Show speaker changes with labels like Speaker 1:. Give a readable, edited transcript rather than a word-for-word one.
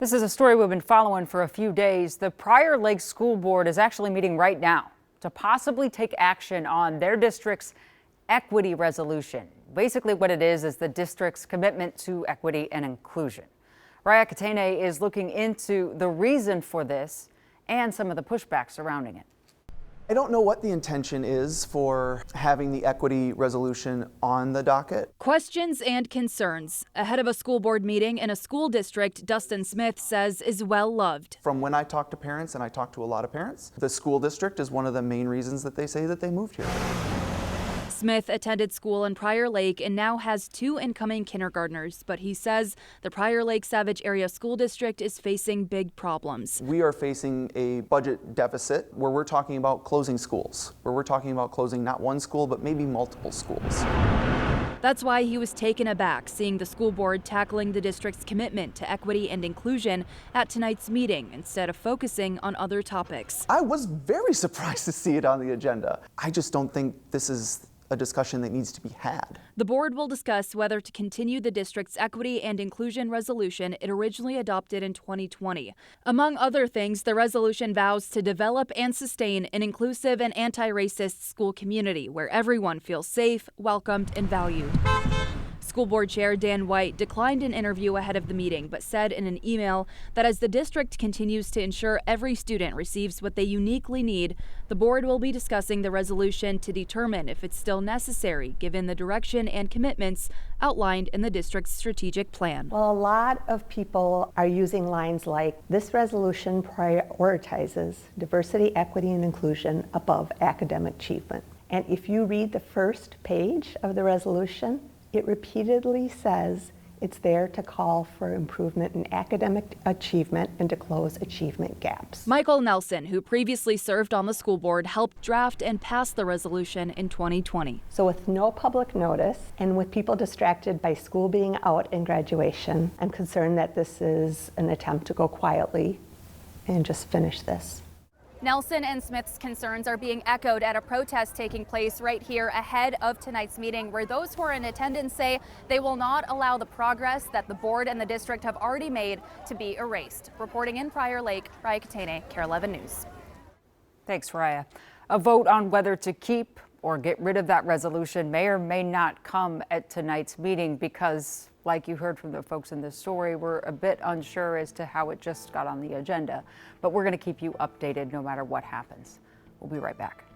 Speaker 1: This is a story we've been following for a few days. The Prior Lake School Board is actually meeting right now to possibly take action on their district's equity resolution. Basically what it is the district's commitment to equity and inclusion. Raya Katene is looking into the reason for this and some of the pushback surrounding it.
Speaker 2: I don't know what the intention is for having the equity resolution on the docket.
Speaker 3: Questions and concerns ahead of a school board meeting in a school district Dustin Smith says is well loved.
Speaker 2: From when I talk to parents, and I talk to a lot of parents, the school district is one of the main reasons that they say that they moved here.
Speaker 3: Smith attended school in Prior Lake and now has 2 incoming kindergartners, but he says the Prior Lake Savage Area School District is facing big problems.
Speaker 2: We are facing a budget deficit where we're talking about closing schools, where we're talking about closing not one school, but maybe multiple schools.
Speaker 3: That's why he was taken aback seeing the school board tackling the district's commitment to equity and inclusion at tonight's meeting instead of focusing on other topics.
Speaker 2: I was very surprised to see it on the agenda. I just don't think this is a discussion that needs to be had.
Speaker 3: The board will discuss whether to continue the district's equity and inclusion resolution it originally adopted in 2020. Among other things, the resolution vows to develop and sustain an inclusive and anti-racist school community where everyone feels safe, welcomed, and valued. School Board Chair Dan White declined an interview ahead of the meeting, but said in an email that as the district continues to ensure every student receives what they uniquely need, the board will be discussing the resolution to determine if it's still necessary given the direction and commitments outlined in the district's strategic plan.
Speaker 4: Well, a lot of people are using lines like, this resolution prioritizes diversity, equity, and inclusion above academic achievement. And if you read the first page of the resolution, it repeatedly says it's there to call for improvement in academic achievement and to close achievement gaps.
Speaker 3: Michael Nelson, who previously served on the school board, helped draft and pass the resolution in 2020.
Speaker 4: So with no public notice and with people distracted by school being out and graduation, I'm concerned that this is an attempt to go quietly and just finish this.
Speaker 5: Nelson and Smith's concerns are being echoed at a protest taking place right here ahead of tonight's meeting, where those who are in attendance say they will not allow the progress that the board and the district have already made to be erased. Reporting in Prior Lake, Raya Katene, KARE 11 News.
Speaker 1: Thanks, Raya. A vote on whether to keep or get rid of that resolution may or may not come at tonight's meeting because, like you heard from the folks in this story, we're a bit unsure as to how it just got on the agenda. But we're going to keep you updated no matter what happens. We'll be right back.